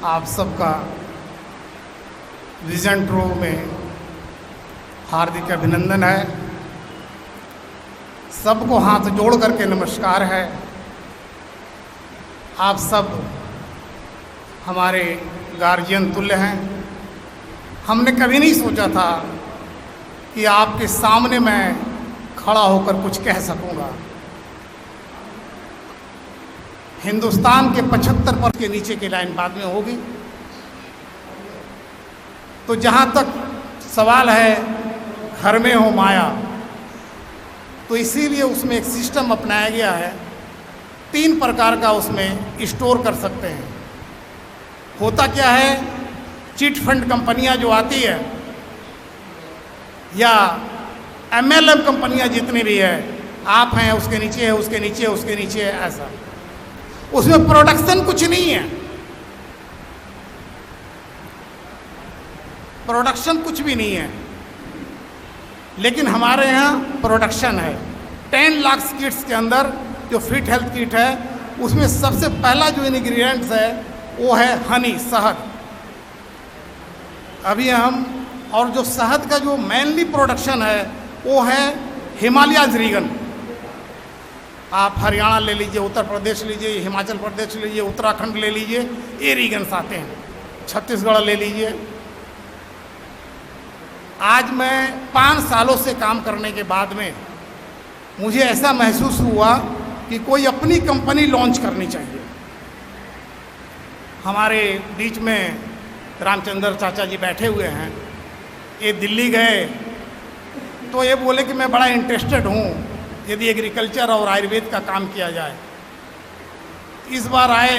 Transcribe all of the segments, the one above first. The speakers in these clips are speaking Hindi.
आप सबका विजन ट्रो में हार्दिक अभिनंदन है। सबको हाथ जोड़ करके नमस्कार है। आप सब हमारे गार्जियन तुल्य हैं। हमने कभी नहीं सोचा था कि आपके सामने मैं खड़ा होकर कुछ कह सकूंगा। हिंदुस्तान के 75% के नीचे की लाइन बाद में होगी। तो जहाँ तक सवाल है घर में हो माया, तो इसीलिए उसमें एक सिस्टम अपनाया गया है। 3 प्रकार का उसमें स्टोर कर सकते हैं। होता क्या है, चिट फंड कंपनियां जो आती है या MLM कंपनियां जितनी भी है, आप हैं उसके नीचे है, उसके नीचे है, उसके नीचे है, ऐसा। उसमें प्रोडक्शन कुछ नहीं है, प्रोडक्शन कुछ भी नहीं है। लेकिन हमारे यहाँ प्रोडक्शन है। 10 लाख किट्स के अंदर जो फिट हेल्थ किट है, उसमें सबसे पहला जो इंग्रेडिएंट्स है वो है हनी, शहद। अभी हम और जो शहद का जो मेनली प्रोडक्शन है वो है हिमालयन रीगन। आप हरियाणा ले लीजिए, उत्तर प्रदेश लीजिए, हिमाचल प्रदेश लीजिए, उत्तराखंड ले लीजिए, ये रीगन्स आते हैं। छत्तीसगढ़ ले लीजिए। आज मैं 5 सालों से काम करने के बाद में मुझे ऐसा महसूस हुआ कि कोई अपनी कंपनी लॉन्च करनी चाहिए। हमारे बीच में रामचंद्र चाचा जी बैठे हुए हैं। ये दिल्ली गए तो ये बोले कि मैं बड़ा इंटरेस्टेड हूँ यदि एग्रीकल्चर और आयुर्वेद का काम किया जाए। इस बार आए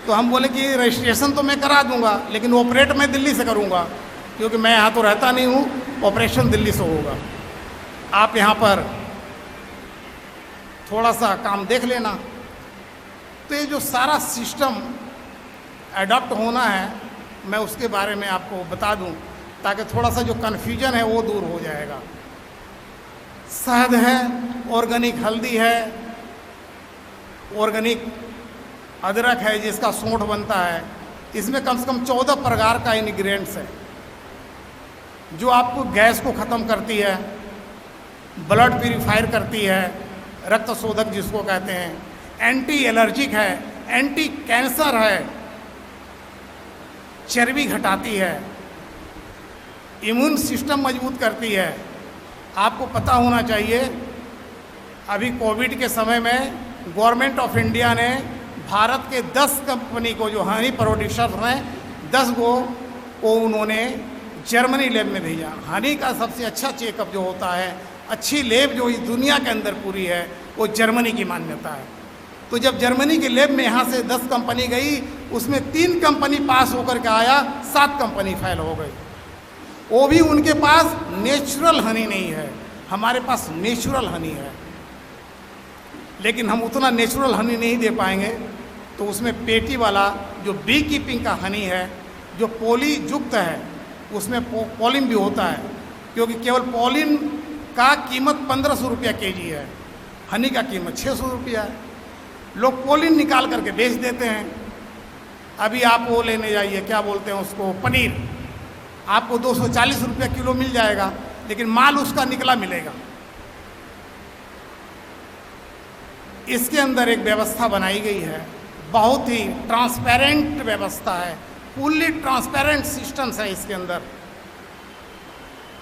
तो हम बोले कि रजिस्ट्रेशन तो मैं करा दूंगा, लेकिन ऑपरेट मैं दिल्ली से करूंगा, क्योंकि मैं यहाँ तो रहता नहीं हूँ, ऑपरेशन दिल्ली से होगा। आप यहाँ पर थोड़ा सा काम देख लेना। तो ये जो सारा सिस्टम अडॉप्ट होना है, मैं उसके बारे में आपको बता दूं ताकि थोड़ा सा जो कन्फ्यूजन है वो दूर हो जाएगा। शहद है, ऑर्गेनिक हल्दी है, ऑर्गेनिक अदरक है जिसका सौंठ बनता है। इसमें कम से कम 14 प्रकार का इंग्रेडिएंट्स है जो आपको गैस को ख़त्म करती है, ब्लड प्यूरिफायर करती है, रक्त शोधक जिसको कहते हैं, एंटी एलर्जिक है, एंटी कैंसर है, चर्बी घटाती है, इम्यून सिस्टम मजबूत करती है। आपको पता होना चाहिए अभी कोविड के समय में गवर्नमेंट ऑफ इंडिया ने भारत के 10 कंपनी को, जो हनी प्रोड्यूसर्स हैं, 10 को उन्होंने जर्मनी लैब में भेजा। हनी का सबसे अच्छा चेकअप जो होता है, अच्छी लैब जो इस दुनिया के अंदर पूरी है, वो जर्मनी की मान्यता है। तो जब जर्मनी की लैब में यहाँ से 10 कंपनी गई, उसमें 3 कंपनी पास होकर के आया, 7 कंपनी फेल हो गई। वो भी उनके पास नेचुरल हनी नहीं है, हमारे पास नेचुरल हनी है। लेकिन हम उतना नेचुरल हनी नहीं दे पाएंगे, तो उसमें पेटी वाला जो बी कीपिंग का हनी है, जो पॉली युक्त है, उसमें पॉलिन भी होता है, क्योंकि केवल पॉलिन का कीमत 1500 रुपया केजी है, हनी का कीमत 600 रुपया है। लोग पॉलिन निकाल करके बेच देते हैं। अभी आप वो लेने जाइए, क्या बोलते हैं उसको, पनीर, आपको 240 रुपया किलो मिल जाएगा, लेकिन माल उसका निकला मिलेगा। इसके अंदर एक व्यवस्था बनाई गई है, बहुत ही ट्रांसपेरेंट व्यवस्था है, फुल्ली ट्रांसपेरेंट सिस्टम्स है इसके अंदर।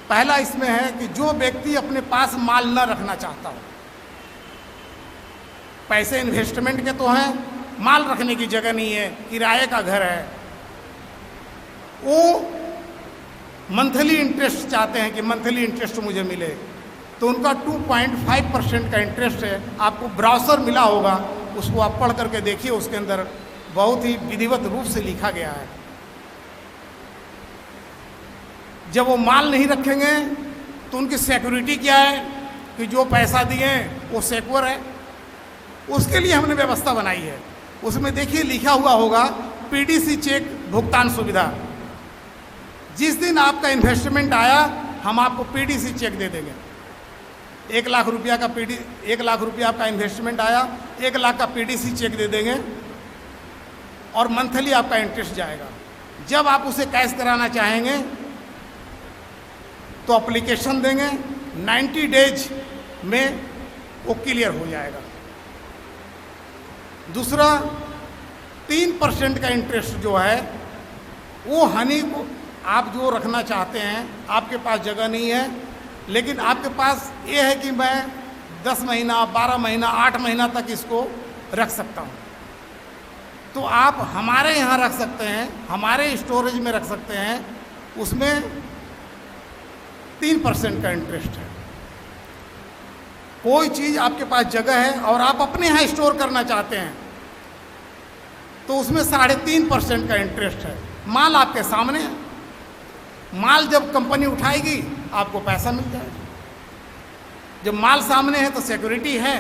पहला इसमें है कि जो व्यक्ति अपने पास माल न रखना चाहता हो, पैसे इन्वेस्टमेंट के तो हैं, माल रखने की जगह नहीं है, किराए का घर है, वो मंथली इंटरेस्ट चाहते हैं कि मंथली इंटरेस्ट मुझे मिले, तो उनका 2.5% का इंटरेस्ट है। आपको ब्राउज़र मिला होगा, उसको आप पढ़ करके देखिए, उसके अंदर बहुत ही विधिवत रूप से लिखा गया है। जब वो माल नहीं रखेंगे तो उनकी सिक्योरिटी क्या है कि जो पैसा दिए वो सिक्योर है। उसके लिए हमने व्यवस्था बनाई है। उसमें देखिए लिखा हुआ होगा PDC चेक भुगतान सुविधा। जिस दिन आपका इन्वेस्टमेंट आया, हम आपको PDC चेक दे देंगे। 1 लाख रुपया का 1 लाख रुपया आपका इन्वेस्टमेंट आया, 1 लाख का PDC चेक दे देंगे। और मंथली आपका इंटरेस्ट जाएगा। जब आप उसे कैश कराना चाहेंगे तो एप्लीकेशन देंगे, 90 डेज में वो क्लियर हो जाएगा। दूसरा 3% का इंटरेस्ट जो है वो हनी को आप जो रखना चाहते हैं, आपके पास जगह नहीं है, लेकिन आपके पास ये है कि मैं 10 महीना, 12 महीना, 8 महीना तक इसको रख सकता हूँ, तो आप हमारे यहाँ रख सकते हैं, हमारे स्टोरेज में रख सकते हैं। उसमें 3% का इंटरेस्ट है। कोई चीज़ आपके पास जगह है और आप अपने यहाँ स्टोर करना चाहते हैं तो उसमें 3.5% का इंटरेस्ट है। माल आपके सामने है, माल जब कंपनी उठाएगी आपको पैसा मिल जाएगा। जब माल सामने है तो सिक्योरिटी है,